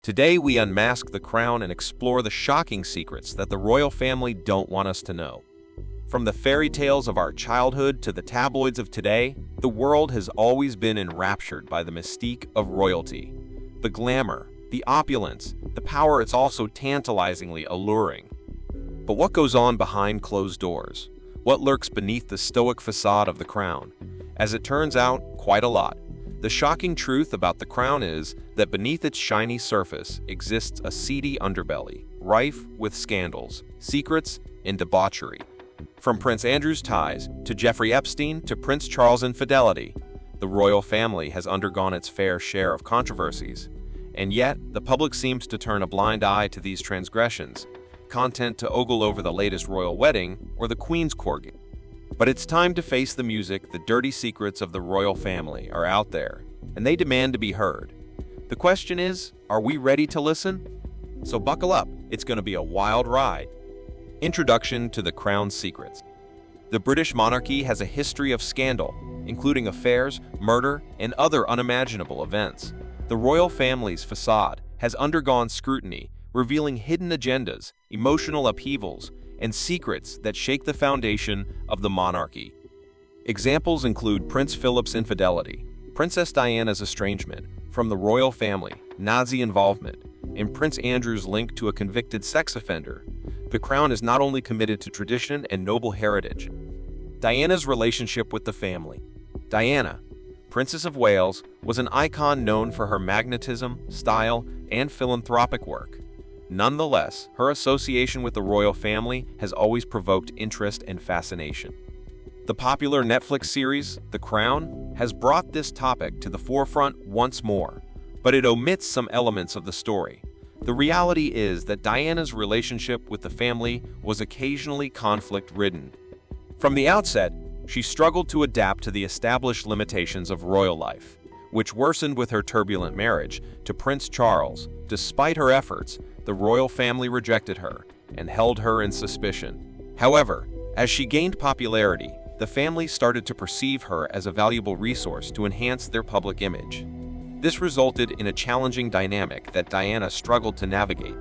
Today we unmask the crown and explore the shocking secrets that the royal family don't want us to know. From the fairy tales of our childhood to the tabloids of today, the world has always been enraptured by the mystique of royalty. The glamour, the opulence, the power is also tantalizingly alluring. But what goes on behind closed doors? What lurks beneath the stoic façade of the crown? As it turns out, quite a lot. The shocking truth about the crown is that beneath its shiny surface exists a seedy underbelly, rife with scandals, secrets, and debauchery. From Prince Andrew's ties to Jeffrey Epstein to Prince Charles' infidelity, the royal family has undergone its fair share of controversies. And yet, the public seems to turn a blind eye to these transgressions, content to ogle over the latest royal wedding or the Queen's corgi. But it's time to face the music. The dirty secrets of the royal family are out there, and they demand to be heard. The question is, are we ready to listen? So buckle up, it's going to be a wild ride. Introduction to the Crown's secrets. The British monarchy has a history of scandal, including affairs, murder, and other unimaginable events. The royal family's façade has undergone scrutiny, revealing hidden agendas, emotional upheavals, and secrets that shake the foundation of the monarchy. Examples include Prince Philip's infidelity, Princess Diana's estrangement from the royal family, Nazi involvement, and Prince Andrew's link to a convicted sex offender. The crown is not only committed to tradition and noble heritage. Diana's relationship with the family. Diana, Princess of Wales, was an icon known for her magnetism, style, and philanthropic work. Nonetheless, her association with the royal family has always provoked interest and fascination. The popular Netflix series, The Crown, has brought this topic to the forefront once more, but it omits some elements of the story. The reality is that Diana's relationship with the family was occasionally conflict-ridden. From the outset, she struggled to adapt to the established limitations of royal life, which worsened with her turbulent marriage to Prince Charles. Despite her efforts, the royal family rejected her and held her in suspicion. However, as she gained popularity, the family started to perceive her as a valuable resource to enhance their public image. This resulted in a challenging dynamic that Diana struggled to navigate.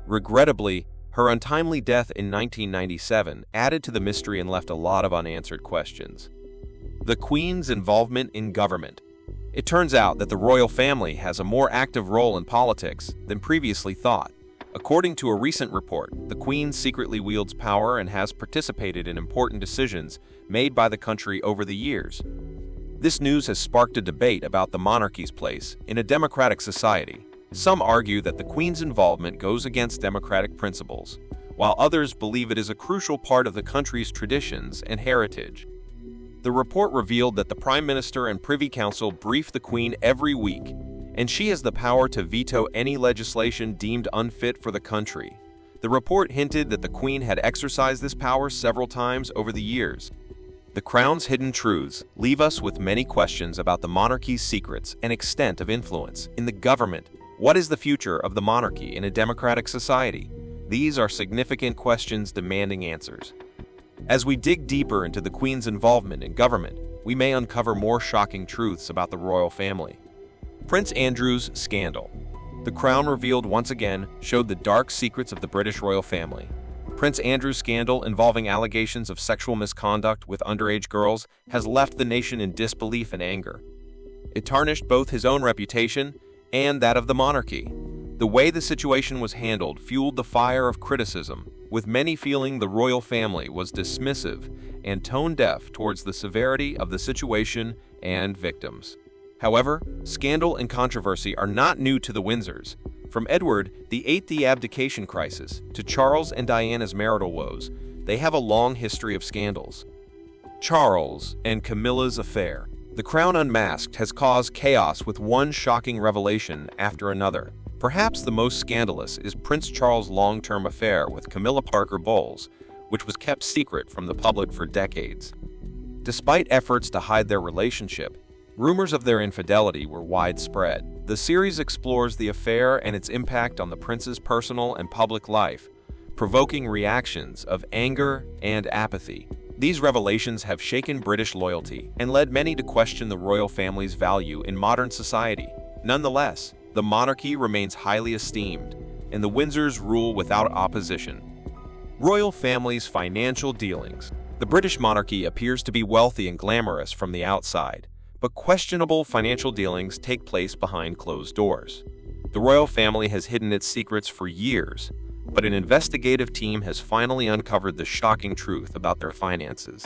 Regrettably, her untimely death in 1997 added to the mystery and left a lot of unanswered questions. The Queen's involvement in government. It turns out that the royal family has a more active role in politics than previously thought. According to a recent report, the Queen secretly wields power and has participated in important decisions made by the country over the years. This news has sparked a debate about the monarchy's place in a democratic society. Some argue that the Queen's involvement goes against democratic principles, while others believe it is a crucial part of the country's traditions and heritage. The report revealed that the Prime Minister and Privy Council brief the Queen every week, and she has the power to veto any legislation deemed unfit for the country. The report hinted that the Queen had exercised this power several times over the years. The Crown's hidden truths leave us with many questions about the monarchy's secrets and extent of influence in the government. What is the future of the monarchy in a democratic society? These are significant questions demanding answers. As we dig deeper into the Queen's involvement in government, we may uncover more shocking truths about the royal family. Prince Andrew's scandal. The Crown revealed once again showed the dark secrets of the British royal family. Prince Andrew's scandal involving allegations of sexual misconduct with underage girls has left the nation in disbelief and anger. It tarnished both his own reputation and that of the monarchy. The way the situation was handled fueled the fire of criticism, with many feeling the royal family was dismissive and tone-deaf towards the severity of the situation and victims. However, scandal and controversy are not new to the Windsors. From Edward VIII's abdication crisis to Charles and Diana's marital woes, they have a long history of scandals. Charles and Camilla's affair. The Crown Unmasked has caused chaos with one shocking revelation after another. Perhaps the most scandalous is Prince Charles' long-term affair with Camilla Parker Bowles, which was kept secret from the public for decades. Despite efforts to hide their relationship, rumors of their infidelity were widespread. The series explores the affair and its impact on the prince's personal and public life, provoking reactions of anger and apathy. These revelations have shaken British loyalty and led many to question the royal family's value in modern society. Nonetheless, the monarchy remains highly esteemed, and the Windsors rule without opposition. Royal family's financial dealings. The British monarchy appears to be wealthy and glamorous from the outside, but questionable financial dealings take place behind closed doors. The royal family has hidden its secrets for years, but an investigative team has finally uncovered the shocking truth about their finances.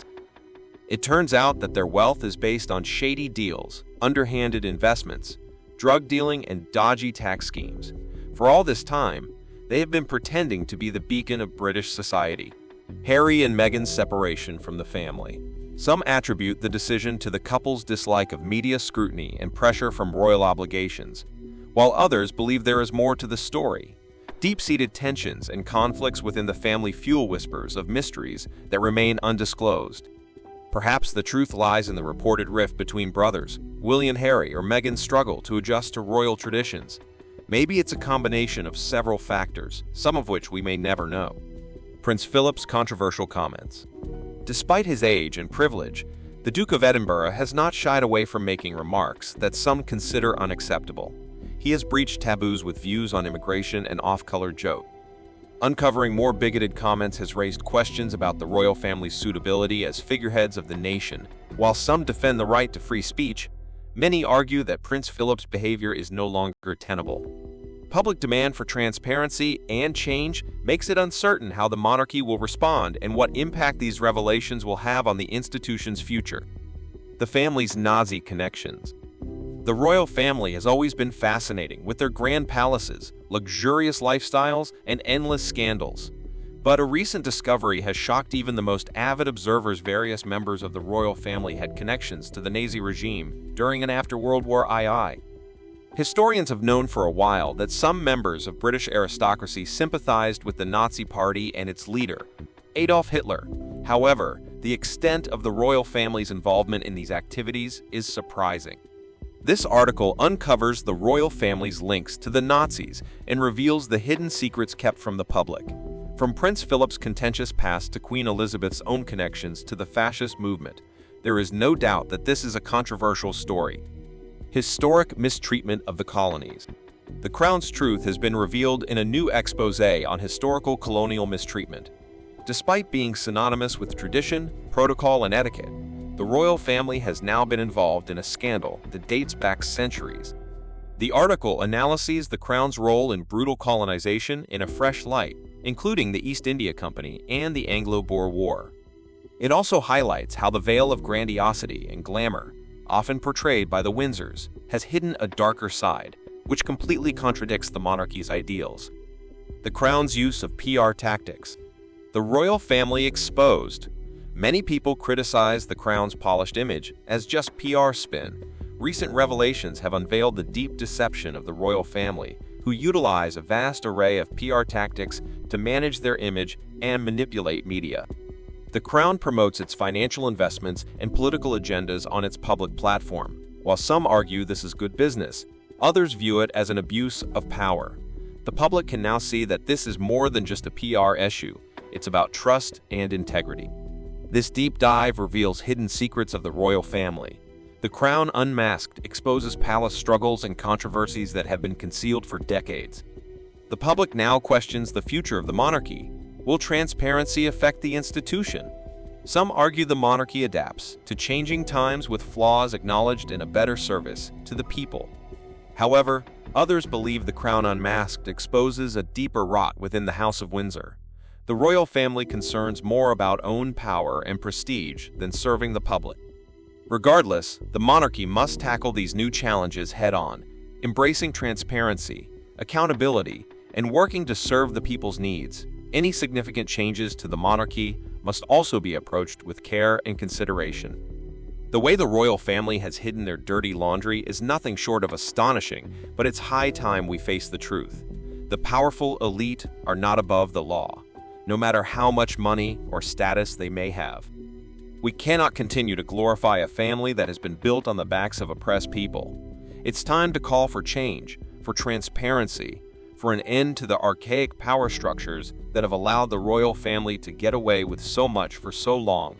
It turns out that their wealth is based on shady deals, underhanded investments, drug dealing, and dodgy tax schemes. For all this time, they have been pretending to be the beacon of British society. Harry and Meghan's separation from the family. Some attribute the decision to the couple's dislike of media scrutiny and pressure from royal obligations, while others believe there is more to the story. Deep-seated tensions and conflicts within the family fuel whispers of mysteries that remain undisclosed. Perhaps the truth lies in the reported rift between brothers, William and Harry, or Meghan's struggle to adjust to royal traditions. Maybe it's a combination of several factors, some of which we may never know. Prince Philip's controversial comments. Despite his age and privilege, the Duke of Edinburgh has not shied away from making remarks that some consider unacceptable. He has breached taboos with views on immigration and off-color joke. Uncovering more bigoted comments has raised questions about the royal family's suitability as figureheads of the nation. While some defend the right to free speech, many argue that Prince Philip's behavior is no longer tenable. Public demand for transparency and change makes it uncertain how the monarchy will respond and what impact these revelations will have on the institution's future. The family's Nazi connections. The royal family has always been fascinating with their grand palaces, luxurious lifestyles, and endless scandals. But a recent discovery has shocked even the most avid observers. Various members of the royal family had connections to the Nazi regime during and after World War II. Historians have known for a while that some members of British aristocracy sympathized with the Nazi Party and its leader, Adolf Hitler. However, the extent of the royal family's involvement in these activities is surprising. This article uncovers the royal family's links to the Nazis and reveals the hidden secrets kept from the public. From Prince Philip's contentious past to Queen Elizabeth's own connections to the fascist movement, there is no doubt that this is a controversial story. Historic mistreatment of the colonies. The Crown's truth has been revealed in a new exposé on historical colonial mistreatment. Despite being synonymous with tradition, protocol, and etiquette, the royal family has now been involved in a scandal that dates back centuries. The article analyses the Crown's role in brutal colonization in a fresh light, including the East India Company and the Anglo-Boer War. It also highlights how the veil of grandiosity and glamour, often portrayed by the Windsors, has hidden a darker side, which completely contradicts the monarchy's ideals. The Crown's use of PR tactics. The royal family exposed. Many people criticize the Crown's polished image as just PR spin. Recent revelations have unveiled the deep deception of the royal family, who utilize a vast array of PR tactics to manage their image and manipulate media. The Crown promotes its financial investments and political agendas on its public platform. While some argue this is good business, others view it as an abuse of power. The public can now see that this is more than just a PR issue. It's about trust and integrity. This deep dive reveals hidden secrets of the royal family. The Crown Unmasked exposes palace struggles and controversies that have been concealed for decades. The public now questions the future of the monarchy. Will transparency affect the institution? Some argue the monarchy adapts to changing times with flaws acknowledged in a better service to the people. However, others believe the Crown Unmasked exposes a deeper rot within the House of Windsor. The royal family concerns more about own power and prestige than serving the public. Regardless, the monarchy must tackle these new challenges head-on, embracing transparency, accountability, and working to serve the people's needs. Any significant changes to the monarchy must also be approached with care and consideration. The way the royal family has hidden their dirty laundry is nothing short of astonishing, but it's high time we face the truth. The powerful elite are not above the law, no matter how much money or status they may have. We cannot continue to glorify a family that has been built on the backs of oppressed people. It's time to call for change, for transparency, for an end to the archaic power structures that have allowed the royal family to get away with so much for so long.